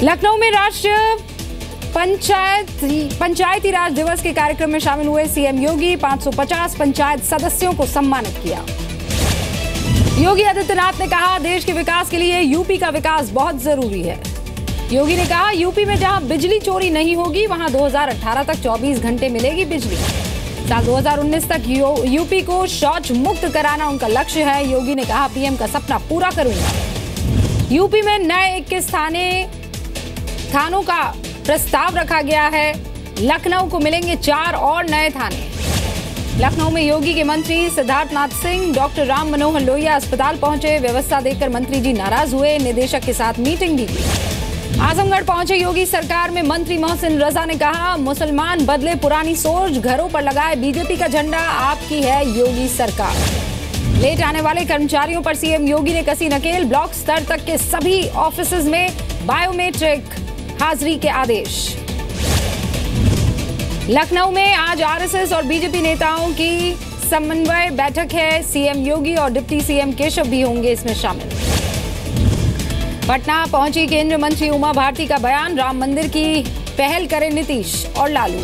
लखनऊ में राष्ट्रीय पंचायती राज दिवस के कार्यक्रम में शामिल हुए सीएम योगी। 550 पंचायत सदस्यों को सम्मानित किया। योगी आदित्यनाथ ने कहा, देश के विकास के लिए यूपी का विकास बहुत जरूरी है। योगी ने कहा, यूपी में जहां बिजली चोरी नहीं होगी वहां 2018 तक 24 घंटे मिलेगी बिजली। साल 2019 तक यूपी को शौच मुक्त कराना उनका लक्ष्य है। योगी ने कहा, पीएम का सपना पूरा करूंगा। यूपी में नए 21 थानों का प्रस्ताव रखा गया है। लखनऊ को मिलेंगे 4 और नए थाने। लखनऊ में योगी के मंत्री सिद्धार्थनाथ सिंह, डॉक्टर राम मनोहर लोहिया अस्पताल पहुंचे। व्यवस्था देखकर मंत्री जी नाराज हुए। निदेशक के साथ मीटिंग भी की। आजमगढ़ पहुंचे योगी सरकार में मंत्री मोहसिन रजा ने कहा, मुसलमान बदले पुरानी सोच, घरों पर लगाए बीजेपी का झंडा, आपकी है योगी सरकार। लेट आने वाले कर्मचारियों पर सीएम योगी ने कसी नकेल। ब्लॉक स्तर तक के सभी ऑफिसेज में बायोमेट्रिक हाजिरी के आदेश। लखनऊ में आज आरएसएस और बीजेपी नेताओं की समन्वय बैठक है। सीएम योगी और डिप्टी सीएम केशव भी होंगे इसमें शामिल। पटना पहुंची केंद्रीय मंत्री उमा भारती का बयान, राम मंदिर की पहल करें नीतीश और लालू।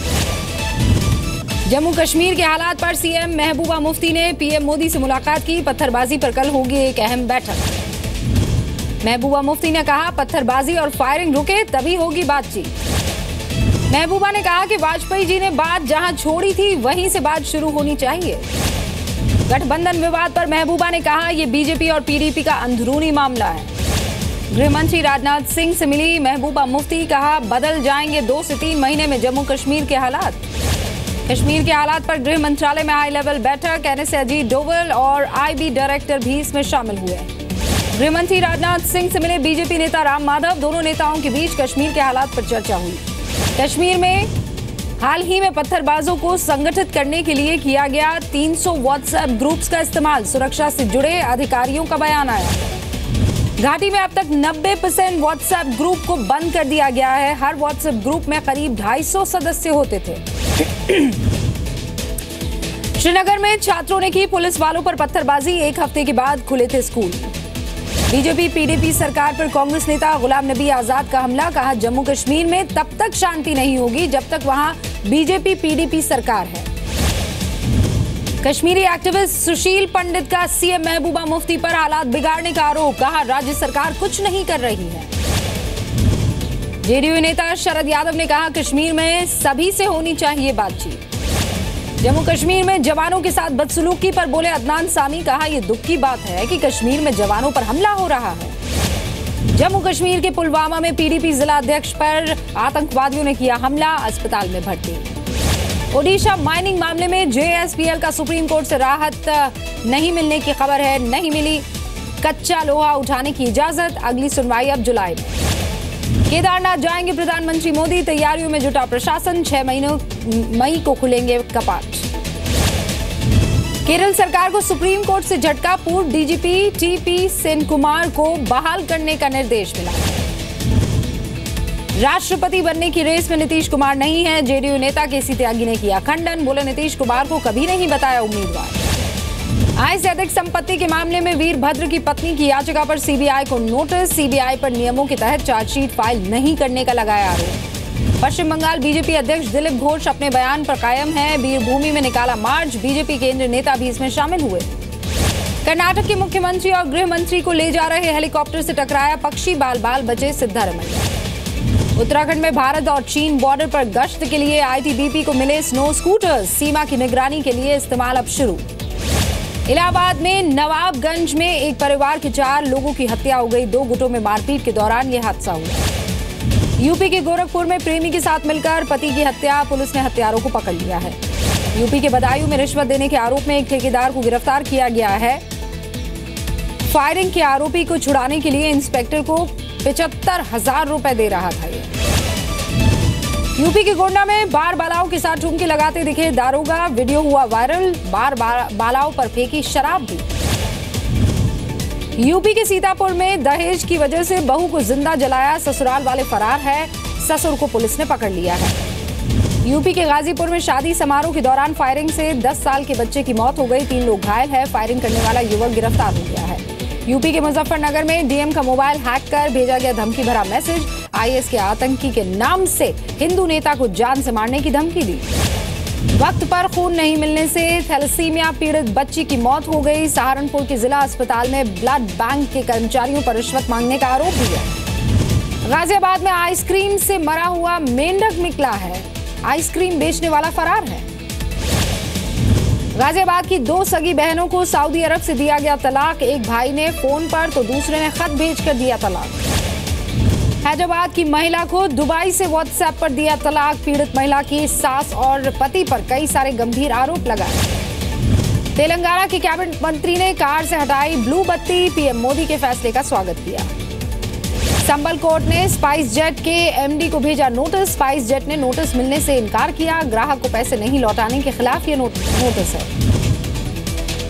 जम्मू कश्मीर के हालात पर सीएम महबूबा मुफ्ती ने पीएम मोदी से मुलाकात की। पत्थरबाजी पर कल होगी एक अहम बैठक। महबूबा मुफ्ती ने कहा, पत्थरबाजी और फायरिंग रुके तभी होगी बातचीत। महबूबा ने कहा कि वाजपेयी जी ने बात जहां छोड़ी थी वहीं से बात शुरू होनी चाहिए। गठबंधन विवाद पर महबूबा ने कहा, यह बीजेपी और पीडीपी का अंदरूनी मामला है। गृह मंत्री राजनाथ सिंह से मिली महबूबा मुफ्ती, कहा बदल जाएंगे 2 से 3 महीने में जम्मू कश्मीर के हालात। कश्मीर के हालात पर गृह मंत्रालय में हाई लेवल बैठक। एनएसए अजीत डोवल और आईबी डायरेक्टर भी इसमें शामिल हुए। गृह मंत्री राजनाथ सिंह से मिले बीजेपी नेता राम माधव। दोनों नेताओं के बीच कश्मीर के हालात पर चर्चा हुई। कश्मीर में हाल ही में पत्थरबाजों को संगठित करने के लिए किया गया 300 व्हाट्सएप ग्रुप्स का इस्तेमाल, सुरक्षा से जुड़े अधिकारियों का बयान आया। घाटी में अब तक 90% व्हाट्सएप ग्रुप को बंद कर दिया गया है। हर व्हाट्सएप ग्रुप में करीब 250 सदस्य होते थे। श्रीनगर में छात्रों ने की पुलिस वालों पर पत्थरबाजी। 1 हफ्ते के बाद खुले थे स्कूल। बीजेपी पीडीपी सरकार पर कांग्रेस नेता गुलाम नबी आजाद का हमला, कहा जम्मू कश्मीर में तब तक शांति नहीं होगी जब तक वहां बीजेपी पीडीपी सरकार है। कश्मीरी एक्टिविस्ट सुशील पंडित का सीएम महबूबा मुफ्ती पर हालात बिगाड़ने का आरोप, कहा राज्य सरकार कुछ नहीं कर रही है। जेडीयू नेता शरद यादव ने कहा, कश्मीर में सभी से होनी चाहिए बातचीत। जम्मू कश्मीर में जवानों के साथ बदसलूकी पर बोले अदनान सामी, कहा यह दुख की बात है कि कश्मीर में जवानों पर हमला हो रहा है। जम्मू कश्मीर के पुलवामा में पीडीपी जिला अध्यक्ष पर आतंकवादियों ने किया हमला, अस्पताल में भर्ती। ओडिशा माइनिंग मामले में जेएसपीएल का सुप्रीम कोर्ट से राहत नहीं मिलने की खबर है। नहीं मिली कच्चा लोहा उठाने की इजाजत। अगली सुनवाई अब जुलाई में। केदारनाथ जाएंगे प्रधानमंत्री मोदी, तैयारियों में जुटा प्रशासन। 6 मई को खुलेंगे कपाट। केरल सरकार को सुप्रीम कोर्ट से झटका, पूर्व डीजीपी टीपी सेन कुमार को बहाल करने का निर्देश मिला। राष्ट्रपति बनने की रेस में नीतीश कुमार नहीं है। जेडीयू नेता केसी त्यागी ने किया खंडन, बोले नीतीश कुमार को कभी नहीं बताया उम्मीदवार। आय से अधिक संपत्ति के मामले में वीरभद्र की पत्नी की याचिका पर सीबीआई को नोटिस। सीबीआई पर नियमों के तहत चार्जशीट फाइल नहीं करने का लगाया आरोप। पश्चिम बंगाल बीजेपी अध्यक्ष दिलीप घोष अपने बयान पर कायम है। वीरभूमि में निकाला मार्च, बीजेपी केंद्रीय नेता भी इसमें शामिल हुए। कर्नाटक के मुख्यमंत्री और गृह मंत्री को ले जा रहे हेलीकॉप्टर से टकराया पक्षी, बाल बाल बचे सिद्धारमैया। उत्तराखंड में भारत और चीन बॉर्डर पर गश्त के लिए आईटीबीपी को मिले स्नो स्कूटर्स, सीमा की निगरानी के लिए इस्तेमाल अब शुरू। इलाहाबाद में नवाबगंज में एक परिवार के 4 लोगों की हत्या हो गई। 2 गुटों में मारपीट के दौरान यह हादसा हुआ। यूपी के गोरखपुर में प्रेमी के साथ मिलकर पति की हत्या, पुलिस ने हत्यारों को पकड़ लिया है। यूपी के बदायूं में रिश्वत देने के आरोप में एक ठेकेदार को गिरफ्तार किया गया है। फायरिंग के आरोपी को छुड़ाने के लिए इंस्पेक्टर को 75,000 रुपए दे रहा था। यूपी के गोंडा में बार बालाओं के साथ ठुमके लगाते दिखे दारोगा, वीडियो हुआ वायरल। बार बालाओं पर फेंकी शराब भी। यूपी के सीतापुर में दहेज की वजह से बहू को जिंदा जलाया, ससुराल वाले फरार है। ससुर को पुलिस ने पकड़ लिया है। यूपी के गाजीपुर में शादी समारोह के दौरान फायरिंग से 10 साल के बच्चे की मौत हो गई। 3 लोग घायल है। फायरिंग करने वाला युवक गिरफ्तार हो गया है। यूपी के मुजफ्फरनगर में डीएम का मोबाइल हैक कर भेजा गया धमकी भरा मैसेज। आईएस के आतंकी के नाम से हिंदू नेता को जान से मारने की धमकी दी। वक्त पर खून नहीं मिलने से थैलेसीमिया पीड़ित बच्ची की मौत हो गई। सहारनपुर के जिला अस्पताल में ब्लड बैंक के कर्मचारियों पर रिश्वत मांगने का आरोप भी है। गाजियाबाद में आइसक्रीम से मरा हुआ मेंढक निकला है। आइसक्रीम बेचने वाला फरार है। गाजियाबाद की 2 सगी बहनों को सऊदी अरब से दिया गया तलाक। एक भाई ने फोन पर तो दूसरे ने खत भेजकर दिया तलाक। हैदराबाद की महिला को दुबई से व्हाट्सएप पर दिया तलाक। पीड़ित महिला की सास और पति पर कई सारे गंभीर आरोप लगाए। तेलंगाना के कैबिनेट मंत्री ने कार से हटाई ब्लू बत्ती। पीएम मोदी के फैसले का स्वागत किया। संबल कोर्ट ने स्पाइस जेट के एमडी को भेजा नोटिस। स्पाइस जेट ने नोटिस मिलने से इनकार किया। ग्राहक को पैसे नहीं लौटाने के खिलाफ ये नोटिस है।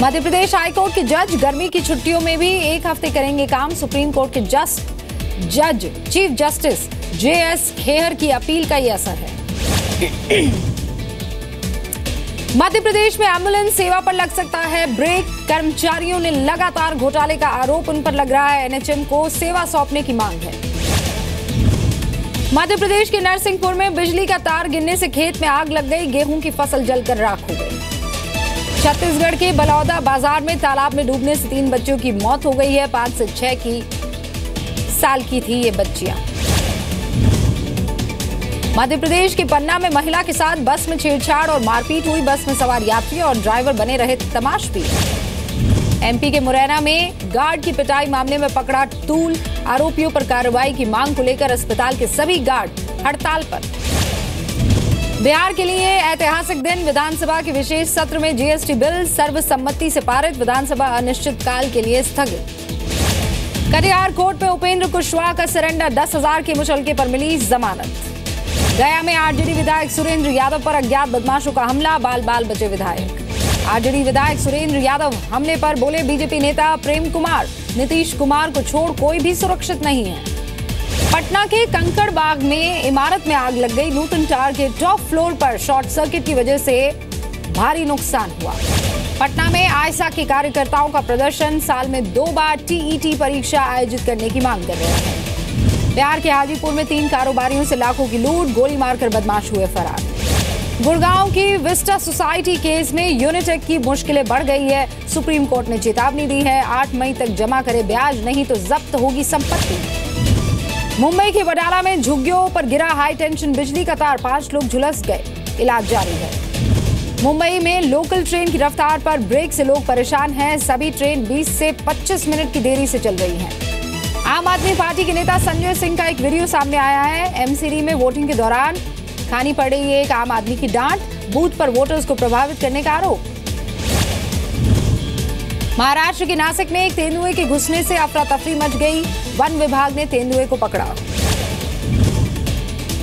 मध्य प्रदेश हाईकोर्ट के जज गर्मी की छुट्टियों में भी 1 हफ्ते करेंगे काम। सुप्रीम कोर्ट के जज चीफ जस्टिस जेएस खेहर की अपील का ये असर है। मध्य प्रदेश में एम्बुलेंस सेवा पर लग सकता है ब्रेक। कर्मचारियों ने लगातार घोटाले का आरोप उन पर लग रहा है। एनएचएम को सेवा सौंपने की मांग है। मध्य प्रदेश के नरसिंहपुर में बिजली का तार गिरने से खेत में आग लग गई। गेहूं की फसल जलकर राख हो गई। छत्तीसगढ़ के बलौदा बाजार में तालाब में डूबने से 3 बच्चों की मौत हो गई है। 5 से 6 साल की थी ये बच्चियां। मध्य प्रदेश के पन्ना में महिला के साथ बस में छेड़छाड़ और मारपीट हुई। बस में सवार यात्री और ड्राइवर बने रहे तमाशबीन। एमपी के मुरैना में गार्ड की पिटाई मामले में पकड़ा टूल। आरोपियों पर कार्रवाई की मांग को लेकर अस्पताल के सभी गार्ड हड़ताल पर। बिहार के लिए ऐतिहासिक दिन। विधानसभा के विशेष सत्र में जीएसटी बिल सर्वसम्मति से पारित। विधानसभा अनिश्चितकाल के लिए स्थगित। कटिहार कोर्ट में उपेंद्र कुशवाहा का सरेंडर। 10,000 के मुचलके पर मिली जमानत। गया में आरजेडी विधायक सुरेंद्र यादव पर अज्ञात बदमाशों का हमला। बाल बाल बचे विधायक। आरजेडी विधायक सुरेंद्र यादव हमले पर बोले बीजेपी नेता प्रेम कुमार, नीतीश कुमार को छोड़ कोई भी सुरक्षित नहीं है। पटना के कंकड़ बाग में इमारत में आग लग गई। नूतन टावर के टॉप फ्लोर पर शॉर्ट सर्किट की वजह से भारी नुकसान हुआ। पटना में आयसा के कार्यकर्ताओं का प्रदर्शन। साल में 2 बार टीईटी परीक्षा आयोजित करने की मांग कर रहे हैं। बिहार के हाजीपुर में 3 कारोबारियों से लाखों की लूट। गोली मारकर बदमाश हुए फरार। गुड़गांव की विस्टा सोसाइटी केस में यूनिटेक की मुश्किलें बढ़ गई है। सुप्रीम कोर्ट ने चेतावनी दी है। 8 मई तक जमा करे ब्याज, नहीं तो जब्त होगी संपत्ति। मुंबई के वडाला में झुग्गियों पर गिरा हाई टेंशन बिजली का तार। 5 लोग झुलस गए। इलाज जारी है। मुंबई में लोकल ट्रेन की रफ्तार पर ब्रेक से लोग परेशान हैं। सभी ट्रेन 20 से 25 मिनट की देरी से चल रही हैं। आम आदमी पार्टी के नेता संजय सिंह का एक वीडियो सामने आया है। एमसीडी में वोटिंग के दौरान खानी पड़ रही है एक आम आदमी की डांट। बूथ पर वोटर्स को प्रभावित करने का आरोप। महाराष्ट्र के नासिक में एक तेंदुए के घुसने से अफरा तफरी मच गई। वन विभाग ने तेंदुए को पकड़ा।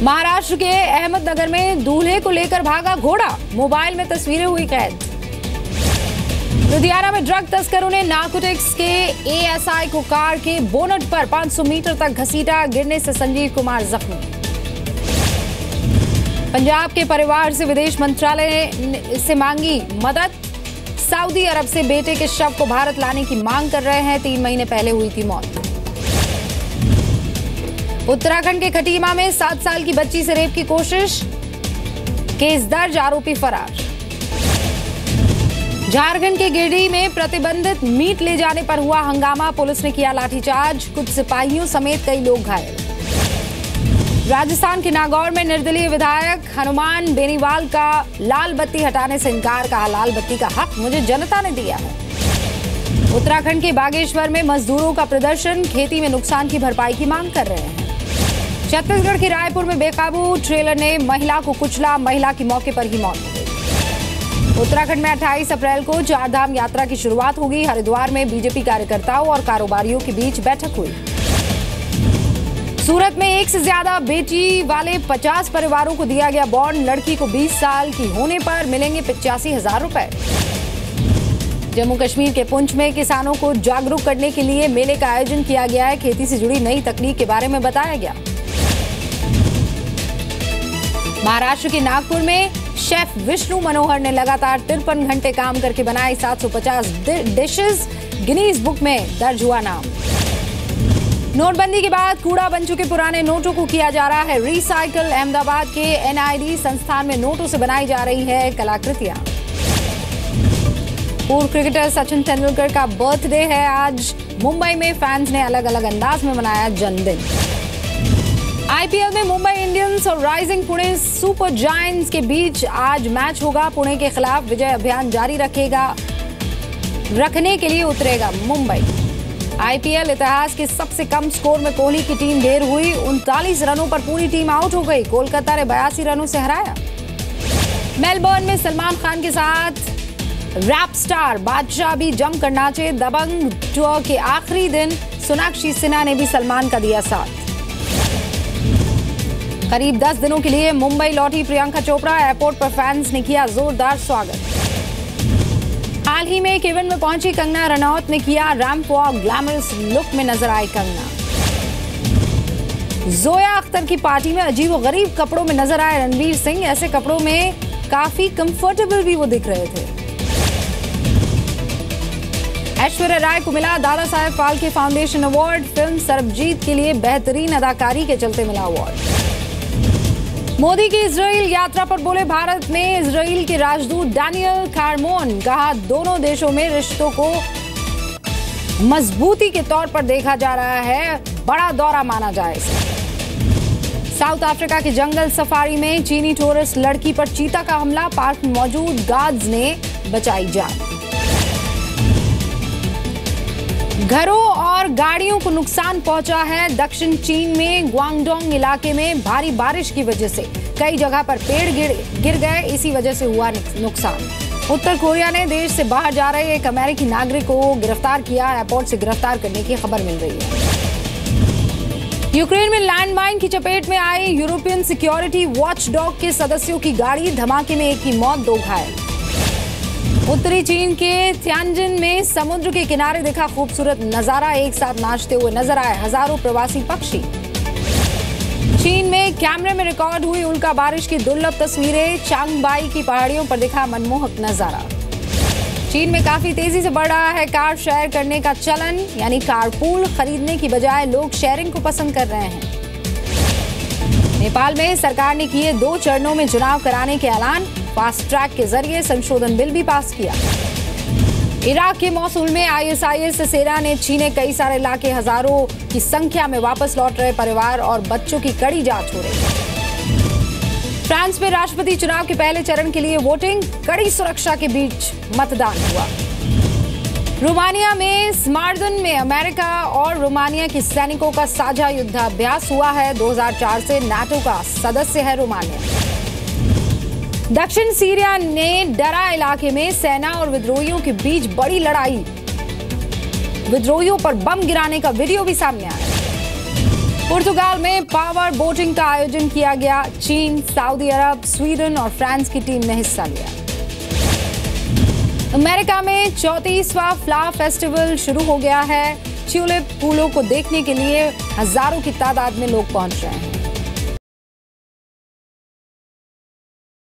महाराष्ट्र के अहमदनगर में दूल्हे को लेकर भागा घोड़ा। मोबाइल में तस्वीरें हुई कैद। लुधियाना में ड्रग तस्करों ने नार्कोटिक्स के एएसआई को कार के बोनट पर 500 मीटर तक घसीटा। गिरने से संजीव कुमार जख्मी। पंजाब के परिवार से विदेश मंत्रालय से मांगी मदद। सऊदी अरब से बेटे के शव को भारत लाने की मांग कर रहे हैं। 3 महीने पहले हुई थी मौत। उत्तराखंड के खटीमा में 7 साल की बच्ची से रेप की कोशिश। केस दर्ज, आरोपी फरार। झारखंड के गिरिडीह में प्रतिबंधित मीट ले जाने पर हुआ हंगामा। पुलिस ने किया लाठीचार्ज। कुछ सिपाहियों समेत कई लोग घायल। राजस्थान के नागौर में निर्दलीय विधायक हनुमान बेनीवाल का लाल बत्ती हटाने से इनकार। कहा लाल बत्ती का हक मुझे जनता ने दिया है। उत्तराखंड के बागेश्वर में मजदूरों का प्रदर्शन। खेती में नुकसान की भरपाई की मांग कर रहे हैं। छत्तीसगढ़ के रायपुर में बेकाबू ट्रेलर ने महिला को कुचला। महिला की मौके पर ही मौत हो गई। उत्तराखंड में 28 अप्रैल को 4 धाम यात्रा की शुरुआत होगी। हरिद्वार में बीजेपी कार्यकर्ताओं और कारोबारियों के बीच बैठक हुई। सूरत में 1 से ज्यादा बेटी वाले 50 परिवारों को दिया गया बॉन्ड। लड़की को 20 साल की होने पर मिलेंगे 85,000 रुपए। जम्मू कश्मीर के पुंछ में किसानों को जागरूक करने के लिए मेले का आयोजन किया गया है। खेती से जुड़ी नई तकनीक के बारे में बताया गया। महाराष्ट्र के नागपुर में शेफ विष्णु मनोहर ने लगातार 53 घंटे काम करके बनाई 750 डिशेस। गिनीज बुक में दर्ज हुआ नाम। नोटबंदी के बाद कूड़ा बन चुके पुराने नोटों को किया जा रहा है रिसाइकल। अहमदाबाद के NID संस्थान में नोटों से बनाई जा रही है कलाकृतियां। पूर्व क्रिकेटर सचिन तेंदुलकर का बर्थडे है आज। मुंबई में फैंस ने अलग अलग अंदाज में मनाया जन्मदिन। IPL में मुंबई इंडियंस और राइजिंग पुणे सुपर जायंट्स के बीच आज मैच होगा। पुणे के खिलाफ विजय अभियान जारी रखने के लिए उतरेगा मुंबई। IPL इतिहास के सबसे कम स्कोर में कोहली की टीम ढेर हुई। 39 रनों पर पूरी टीम आउट हो गई। कोलकाता ने 82 रनों से हराया। मेलबर्न में सलमान खान के साथ रैप स्टार बादशाह भी जमकर नाचे। दबंग टूर के आखिरी दिन सोनाक्षी सिन्हा ने भी सलमान का दिया साथ। करीब 10 दिनों के लिए मुंबई लौटी प्रियंका चोपड़ा। एयरपोर्ट पर फैंस ने किया जोरदार स्वागत। हाल ही में केविन में पहुंची कंगना रनौत ने किया रैंप वॉक। ग्लैमरस लुक में नजर आई कंगना। जोया अख्तर की पार्टी में अजीबोगरीब कपड़ों में नजर आए रणवीर सिंह। ऐसे कपड़ों में काफी कंफर्टेबल भी वो दिख रहे थे। ऐश्वर्या राय को मिला Dada Saheb Phalke foundation award. Film Sarabjit के लिए बेहतरीन अदाकारी के चलते मिला अवार्ड। मोदी की इजराइल यात्रा पर बोले भारत में इजराइल के राजदूत डैनियल कार्मोन। कहा दोनों देशों में रिश्तों को मजबूती के तौर पर देखा जा रहा है। बड़ा दौरा माना जाए इसे। साउथ अफ्रीका के जंगल सफारी में चीनी टूरिस्ट लड़की पर चीता का हमला। पार्क में मौजूद गार्ड्स ने बचाई जान। घरों और गाड़ियों को नुकसान पहुंचा है। दक्षिण चीन में ग्वांगडोंग इलाके में भारी बारिश की वजह से कई जगह पर पेड़ गिर गए। इसी वजह से हुआ नुकसान। उत्तर कोरिया ने देश से बाहर जा रहे एक अमेरिकी नागरिक को गिरफ्तार किया। एयरपोर्ट से गिरफ्तार करने की खबर मिल रही है। यूक्रेन में लैंडमाइन की चपेट में आई यूरोपियन सिक्योरिटी वॉचडॉग के सदस्यों की गाड़ी। धमाके में एक की मौत, 2 घायल। उत्तरी चीन के त्यानजिन में समुद्र के किनारे देखा खूबसूरत नजारा। एक साथ नाचते हुए नजर आए हजारों प्रवासी पक्षी। चीन में कैमरे में रिकॉर्ड हुई उल्का बारिश की दुर्लभ तस्वीरें। चांगबाई की पहाड़ियों पर दिखा मनमोहक नजारा। चीन में काफी तेजी से बढ़ रहा है कार शेयर करने का चलन, यानी कारपूल। खरीदने की बजाय लोग शेयरिंग को पसंद कर रहे हैं। नेपाल में सरकार ने किए 2 चरणों में चुनाव कराने के ऐलान। फास्ट ट्रैक के जरिए संशोधन बिल भी पास किया। इराक के मौसूल में ISIS सेना ने छीने कई सारे इलाके। हजारों की संख्या में वापस लौट रहे परिवार और बच्चों की कड़ी जांच हो रही है। फ्रांस में राष्ट्रपति चुनाव के पहले चरण के लिए वोटिंग। कड़ी सुरक्षा के बीच मतदान हुआ। रोमानिया में स्मार्टन में अमेरिका और रोमानिया के सैनिकों का साझा युद्धाभ्यास हुआ है। 2004 से नाटो का सदस्य है रोमानिया। दक्षिण सीरिया ने डरा इलाके में सेना और विद्रोहियों के बीच बड़ी लड़ाई। विद्रोहियों पर बम गिराने का वीडियो भी सामने आया। पुर्तगाल में पावर बोटिंग का आयोजन किया गया। चीन, सऊदी अरब, स्वीडन और फ्रांस की टीम ने हिस्सा लिया। अमेरिका में 34वां फ्लावर फेस्टिवल शुरू हो गया है। ट्यूलिप फूलों को देखने के लिए हजारों की तादाद में लोग पहुंच रहे हैं।